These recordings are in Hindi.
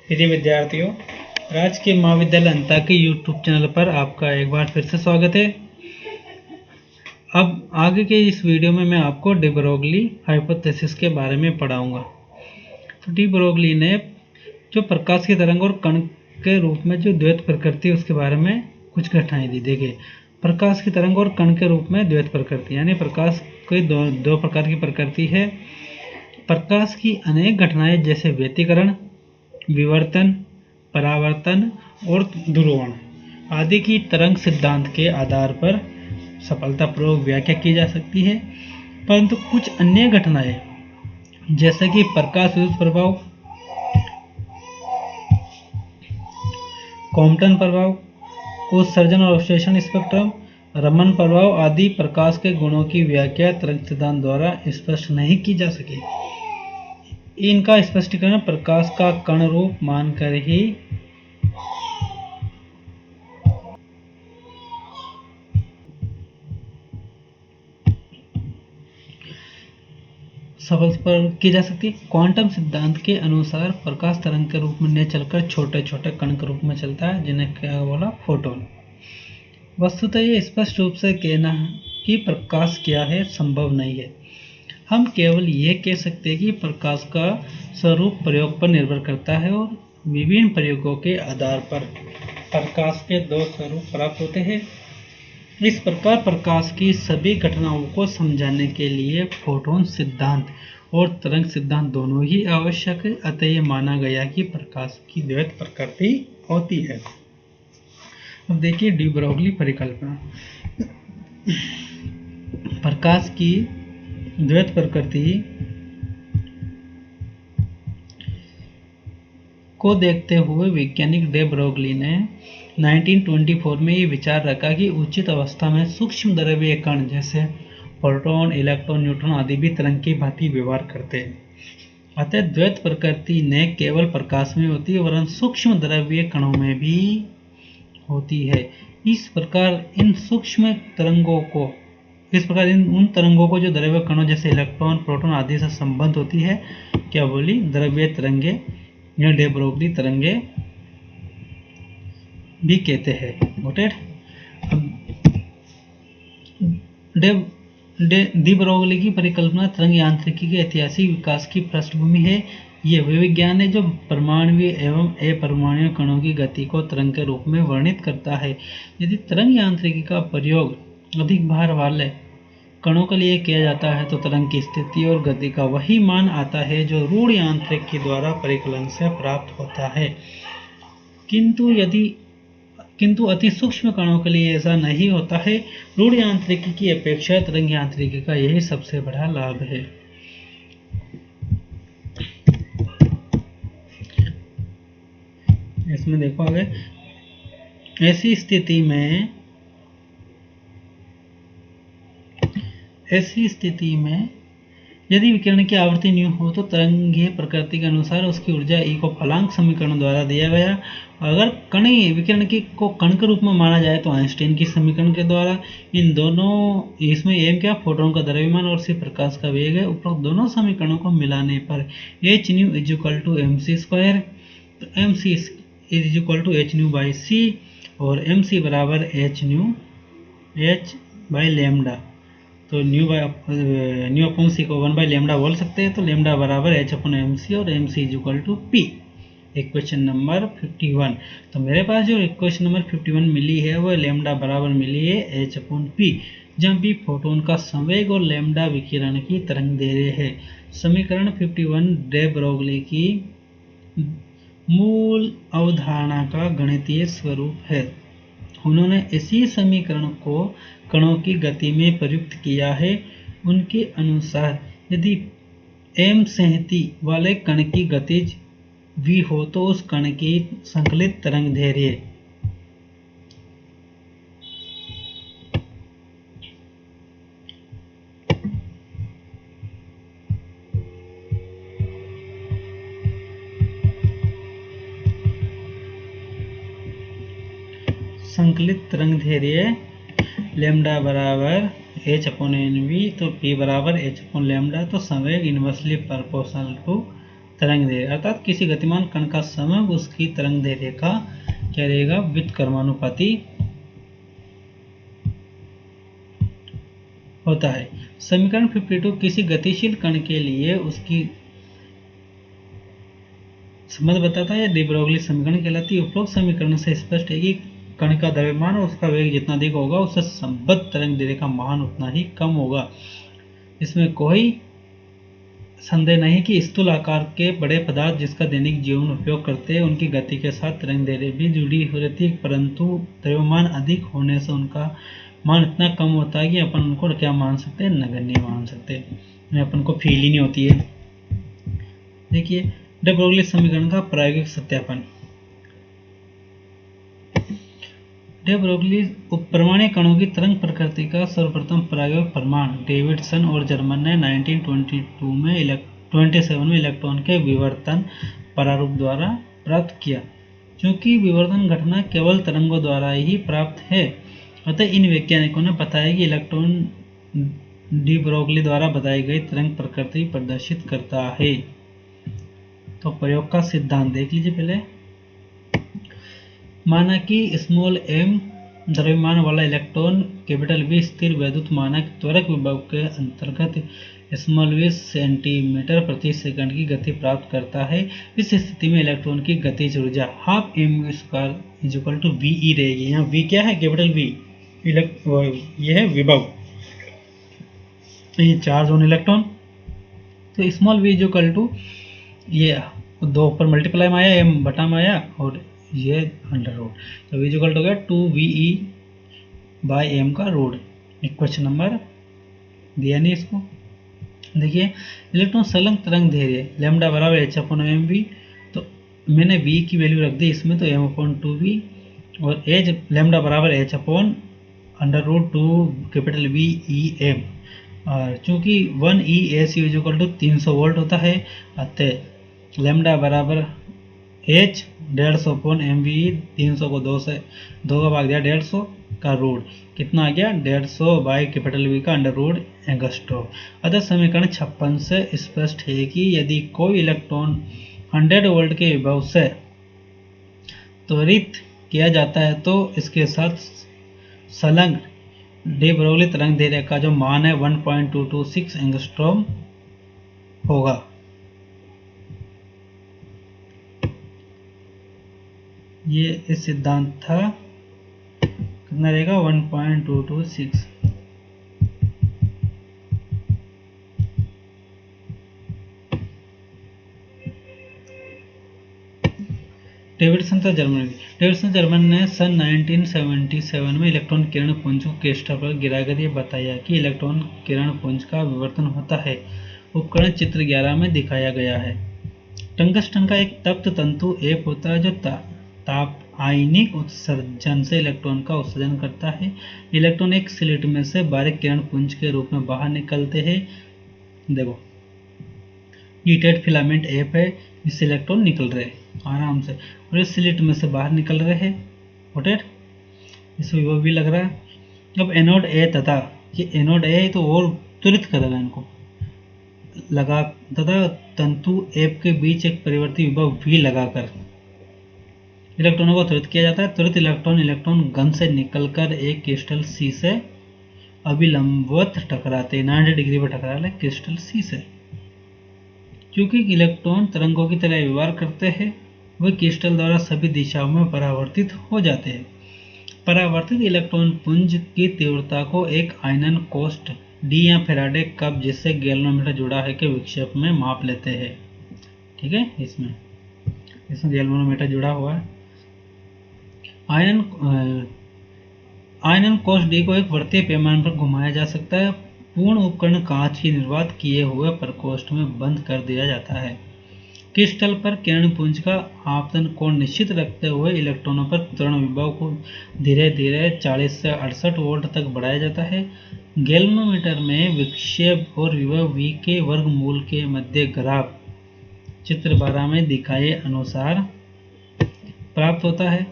प्रिय विद्यार्थियों, राजकीय महाविद्यालय अंता के यूट्यूब चैनल पर आपका एक बार फिर से स्वागत है। अब आगे के इस वीडियो में मैं आपको डी ब्रोगली हाइपोथेसिस के बारे में पढ़ाऊंगा। तो डी ब्रोगली ने जो प्रकाश की तरंग और कण के रूप में जो द्वैत प्रकृति है उसके बारे में कुछ घटनाएं दी। देखिए, प्रकाश की तरंग और कण के रूप में द्वैत प्रकृति, यानी प्रकाश की दो प्रकार की प्रकृति है। प्रकाश की अनेक घटनाएं जैसे व्यतिकरण, विवर्तन, परावर्तन और ध्रुवण आदि की तरंग सिद्धांत के आधार पर सफलतापूर्वक व्याख्या की जा सकती है, परंतु कुछ अन्य घटनाएं जैसे कि प्रकाश विद्युत प्रभाव, कॉम्पटन प्रभाव, उत्सर्जन और अवशोषण स्पेक्ट्रम, रमन प्रभाव आदि प्रकाश के गुणों की व्याख्या तरंग सिद्धांत द्वारा स्पष्ट नहीं की जा सकी। इनका स्पष्टीकरण प्रकाश का कण रूप मानकर ही सफल पर की जा सकती है। क्वांटम सिद्धांत के अनुसार प्रकाश तरंग के रूप में न चलकर छोटे छोटे कण के रूप में चलता है, जिन्हें क्या बोला, फोटोन। वस्तुतः ये स्पष्ट रूप से कहना कि प्रकाश क्या है संभव नहीं है। हम केवल यह कह सकते हैं कि प्रकाश का स्वरूप प्रयोग पर निर्भर करता है और विभिन्न प्रयोगों के आधार पर प्रकाश के दो स्वरूप प्राप्त होते हैं। इस प्रकार प्रकाश की सभी घटनाओं को समझाने के लिए फोटोन सिद्धांत और तरंग सिद्धांत दोनों ही आवश्यक है। अतः यह माना गया कि प्रकाश की द्वैत प्रकृति होती है। अब देखिए डी ब्रोगली परिकल्पना। प्रकाश की द्वैत प्रकृति को देखते हुए वैज्ञानिक डी ब्रोगली ने 1924 में ये विचार रखा कि उचित अवस्था में सूक्ष्म द्रव्य कण जैसे प्रोटॉन, इलेक्ट्रॉन, न्यूट्रॉन आदि भी तरंग की भांति व्यवहार करते हैं। अतः द्वैत प्रकृति न केवल प्रकाश में होती है वरन सूक्ष्म द्रव्य कणों में भी होती है। इस प्रकार इन उन तरंगों को जो द्रव्य कणों जैसे इलेक्ट्रॉन, प्रोटॉन आदि से संबंध होती है, क्या बोली, द्रव्य तरंगे या डी ब्रोगली तरंगे भी कहते हैं। गोटेड। डी ब्रोगली की परिकल्पना तरंग यांत्रिकी के ऐतिहासिक विकास की पृष्ठभूमि है। यह वे विज्ञान है जो परमाणु एवं अपरमाणु कणों की गति को तरंग के रूप में वर्णित करता है। यदि तरंग यांत्रिकी का प्रयोग अधिक भार वाले कणों के लिए किया जाता है तो तरंग की स्थिति और गति का वही मान आता है जो रूढ़ यांत्रिकी द्वारा परिकलन से प्राप्त होता है। किंतु अति सूक्ष्म कणों के लिए ऐसा नहीं होता है। रूढ़ यांत्रिकी की अपेक्षा तरंग यांत्रिकी का यही सबसे बड़ा लाभ है। इसमें देखो आगे, ऐसी स्थिति में यदि विकिरण की आवृत्ति न्यू हो तो तरंगीय प्रकृति के अनुसार उसकी ऊर्जा ई को फलांक समीकरण द्वारा दिया गया। अगर विकिरण को कण के रूप में माना जाए तो आइंस्टाइन की समीकरण के द्वारा। इन दोनों, इसमें एम क्या, फोटोन का द्रव्यमान और सी प्रकाश का वेग है। उपरोक्त दोनों समीकरणों को मिलाने पर H nu is equal to M C square, तो M C is equal to H nu by C और एम सी बराबर एच बाई लेमडा। तो न्यू अपॉन सी को 1 बाई लेमडा बोल सकते हैं। तो लेमडा बराबर एच अपॉन एम सी और M C is equal to P. Equation number 51। तो मेरे पास जो इक्वेशन नंबर 51 मिली है वो लेमडा बराबर मिली है एच अपॉन पी, जहाँ पी फोटोन का संवेग और लेमडा विकिरण की तरंग दैर्ध्य है। समीकरण 51 डी ब्रोगली की मूल अवधारणा का गणितीय स्वरूप है। उन्होंने इसी समीकरण को कणों की गति में प्रयुक्त किया है। उनके अनुसार यदि एम संहति वाले कण की गतिज v हो तो उस कण की संकलित तरंग दैर्ध्य लेमडा बराबर एच अपॉन एन वी, तो पी बराबर एच अपॉन लेमडा। तो संवेग इनवर्सली प्रोपोर्शनल टू तरंग दैर्घ्य, अर्थात किसी गतिमान कण का समय उसकी तरंग दैर्घ्य का क्या रहेगा, व्युत्क्रमानुपाती होता है। समीकरण 52 किसी गतिशील कण के लिए उसकी संबंध बताता है, डी ब्रोगली समीकरण कहलाती है। उपरोक्त समीकरण से स्पष्ट है कि कण का द्रव्यमान और उसका वेग जितना अधिक होगा उससे संबद्ध तरंग दैर्घ्य का मान उतना ही कम होगा। इसमें कोई संदेह नहीं कि स्थूल आकार के बड़े पदार्थ जिसका दैनिक जीवन उपयोग करते हैं उनकी गति के साथ तरंग दैर्घ्य भी जुड़ी रहती है, परंतु द्रव्यमान अधिक होने से उनका मान इतना कम होता है कि अपन उनको क्या मान सकते हैं, नगण्य मान सकते हैं, अपन को फील ही नहीं होती है। देखिए डे ब्रोगली समीकरण का प्रायोगिक सत्यापन। डे ब्रोगली परमाणु कणों की तरंग प्रकृति का सर्वप्रथम प्रायोगिक प्रमाण डेविडसन और जर्मन ने 1927 में इलेक्ट्रॉन के विवर्तन प्रारूप द्वारा प्राप्त किया। चूंकि विवर्तन घटना केवल तरंगों द्वारा ही प्राप्त है, अतः इन वैज्ञानिकों ने बताया कि इलेक्ट्रॉन डी ब्रोगली द्वारा बताई गई तरंग प्रकृति प्रदर्शित करता है। तो प्रयोग का सिद्धांत देख लीजिए पहले। माना कि स्मॉल m द्रव्यमान वाला इलेक्ट्रॉन कैपिटल V स्थिर वैद्युत मानक त्वरक विभव के अंतर्गत स्मॉल v सेंटीमीटर प्रति सेकंड की गति प्राप्त करता है। इस स्थिति में इलेक्ट्रॉन की गतिज ऊर्जा half mv square is equal to ve रहेगी। यहाँ v क्या है, कैपिटल V, यह है विभव, ये चार्ज ऑन इलेक्ट्रॉन। तो small v is equal to ये दो ऊपर मल्टीप्लाई में आया, m बटा में आया और ये अंडर रूट, तो v इक्वल हो गया 2ve बाई एम का रूट। एक क्वेश्चन नंबर दिया नहीं इसको। देखिए इलेक्ट्रॉन संलग्न तरंग दैर्घ्य लैम्डा बराबर h अपॉन एम वी, तो मैंने v की वैल्यू रख दी इसमें, तो m अपॉन 2v और h लैम्डा बराबर h upon under root 2 capital V E M. और चूंकि 1 E S U equal to 300 volt होता है, अतः लैम्डा बराबर h 150 अपॉन एम वी, 300 को 2 का भाग दिया 150 का रूट, कितना आ गया 150 बाई कैपिटल V का अंडर रूट एंगस्ट्रॉम। अतः समीकरण 56 से स्पष्ट है कि यदि कोई इलेक्ट्रॉन 100 वोल्ट के विभव से त्वरित किया जाता है तो इसके साथ संलग्न डी ब्रोगली तरंग दैर्घ्य का जो मान है 1.226 एंगस्ट्रॉम होगा। ये इस सिद्धांत था, कितना रहेगा 1.226। डेविडसन था जर्मनी। डेविडसन जर्मन ने सन 1977 में इलेक्ट्रॉन किरण पुंज को क्रिस्टल पर गिराकर यह बताया कि इलेक्ट्रॉन किरण पुंज का विवर्तन होता है। उपकरण चित्र 11 में दिखाया गया है। टंगस्टन का एक तप्त तंतु एप होता है जो ताप आयनिक उत्सर्जन से इलेक्ट्रॉन का उत्सर्जन करता है। इलेक्ट्रॉन एक स्लिट में से बारीक किरण पुंज के रूप में बाहर निकलते हैं। देखो हीटेड फिलामेंट एप है, इससे इलेक्ट्रॉन निकल रहे हैं आराम से, और इस स्लिट में से बाहर निकल रहे हैं होटेड, इसमें विभव भी लग रहा है। अब एनोड ए तथा ये एनोड ए तो और त्वरित करेगा इनको लगा, तथा तंतु एप के बीच एक परिवर्ती विभव भी लगाकर इलेक्ट्रॉनों को त्वरित किया जाता है। त्वरित इलेक्ट्रॉन गन से निकलकर एक क्रिस्टल सी से अभिलंबवत टकराते, 90 डिग्री पर टकरा रहे क्रिस्टल सी से। क्योंकि इलेक्ट्रॉन तरंगों की तरह व्यवहार करते हैं, वे क्रिस्टल द्वारा सभी दिशाओं में परावर्तित हो जाते हैं। परावर्तित इलेक्ट्रॉन पुंज की तीव्रता को एक आयनन कोष्ठ डी या फैराडे कप जिससे गैल्वेनोमीटर जुड़ा है के विक्षेप में माप लेते हैं। ठीक है, इसमें गैल्वेनोमीटर जुड़ा हुआ है। आयनन कोष्ठ डी को एक वृत्तीय पैमाने पर घुमाया जा सकता है। पूर्ण उपकरण कांच की निर्वात किए हुए प्रकोष्ठ में बंद कर दिया जाता है। क्रिस्टल पर किरण पुंज का आपतन कोण निश्चित रखते हुए इलेक्ट्रॉनों पर त्वरण विभव को धीरे धीरे 40 से 68 वोल्ट तक बढ़ाया जाता है। गैल्वेनोमीटर में विक्षेप और विभव V के वर्गमूल के मध्य ग्राफ चित्र 12 में दिखाए अनुसार प्राप्त होता है।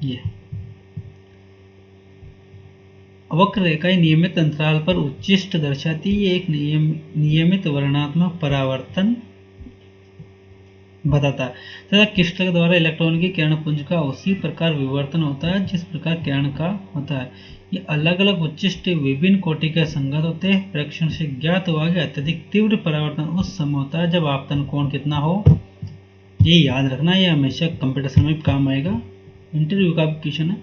ये वक्र रेखा नियमित अंतराल पर उच्चिष्ट दर्शाती है। एक नियमित वर्णात्मक परावर्तन बताता है तथा क्रिस्टल के द्वारा इलेक्ट्रॉन की किरण पुंज का उसी प्रकार विवर्तन होता है जिस प्रकार किरण का होता है। ये अलग अलग उच्चिष्ट विभिन्न कोटि के संगत होते हैं। प्रेक्षण से ज्ञात हुआ कि अत्यधिक तीव्र परावर्तन उस समय होता है जब आपतन कोण कितना हो। ये याद रखना, ये हमेशा कंपटीशन में काम आएगा। इंटरव्यू का क्वेश्चन है,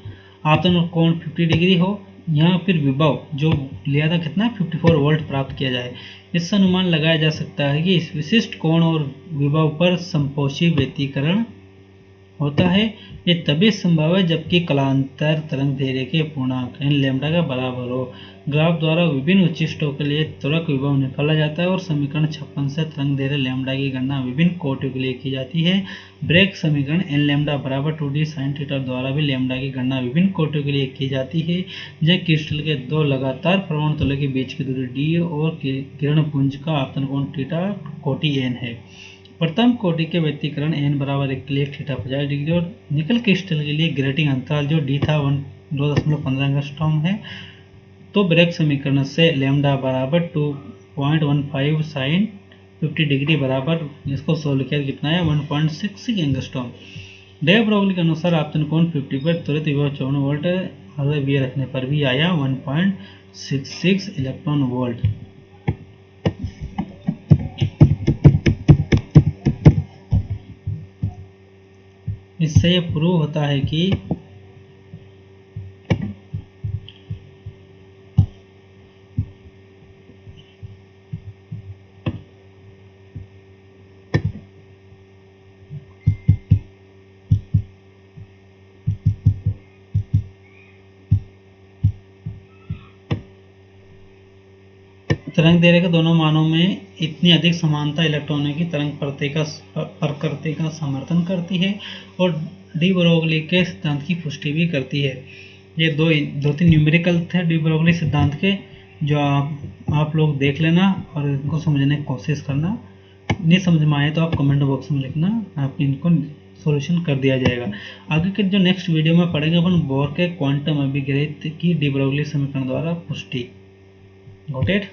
आपतन कोण 50 डिग्री हो या फिर विभव जो लिया था कितना 54 वोल्ट प्राप्त किया जाए। इससे अनुमान लगाया जा सकता है कि इस विशिष्ट कोण और विभव पर समपोषी व्यतिकरण होता है। ये तभी संभव है जबकि कालांतर तरंग दैर्ध्य के पूर्णांक n लैम्ब्डा का बराबर हो। ग्राफ द्वारा विभिन्न उच्चिष्टों के लिए त्वरक विभव निकाला जाता है और समीकरण 56 से तरंग दैर्ध्य लैम्ब्डा की गणना विभिन्न कोटियों के लिए की जाती है। ब्रेक समीकरण n लैम्ब्डा बराबर 2d sin थीटा द्वारा भी लैम्ब्डा की गणना विभिन्न कोटियों के लिए की जाती है। जब क्रिस्टल के दो लगातार परमाणु तलों के बीच की दूरी d और किरण पुंज का आपतन कोण थीटा कोटि n है। प्रथम कोटि के व्यतिकरण n बराबर 1 के लिए थीटा 50 डिग्री और निकल क्रिस्टल के लिए ग्रेटिंग अंतराल जो d था 2.15 एंगस्ट्रॉम है। तो ब्रेक समीकरण से लैम्ब्डा बराबर 2.15 साइन 50 डिग्री बराबर इसको सोल्व किया कितना है 1.66 एंगस्ट्रॉम। डे ब्रोगली के अनुसार आपतन कोण 50 पर त्वरित विभव 54 वोल्ट है। अगर वी रखने पर भी आया 1.66 इलेक्ट्रॉन वोल्ट। इससे यह प्रूव होता है कि तरंग दैर्ध्य के दोनों मानों में इतनी अधिक समानता इलेक्ट्रॉनों की तरंग प्रकृति का समर्थन करती है और डी ब्रोगली के सिद्धांत की पुष्टि भी करती है। ये दो तीन न्यूमेरिकल थे डी ब्रोगली सिद्धांत के, जो आप लोग देख लेना और इनको समझने की कोशिश करना। नहीं समझ में आए तो आप कमेंट बॉक्स में लिखना, आप इनको सॉल्यूशन कर दिया जाएगा। आगे के जो नेक्स्ट वीडियो में पढ़ेंगे अपन बोर के क्वांटम अभिगृहित की डी ब्रोगली समीकरण द्वारा पुष्टि। Got it.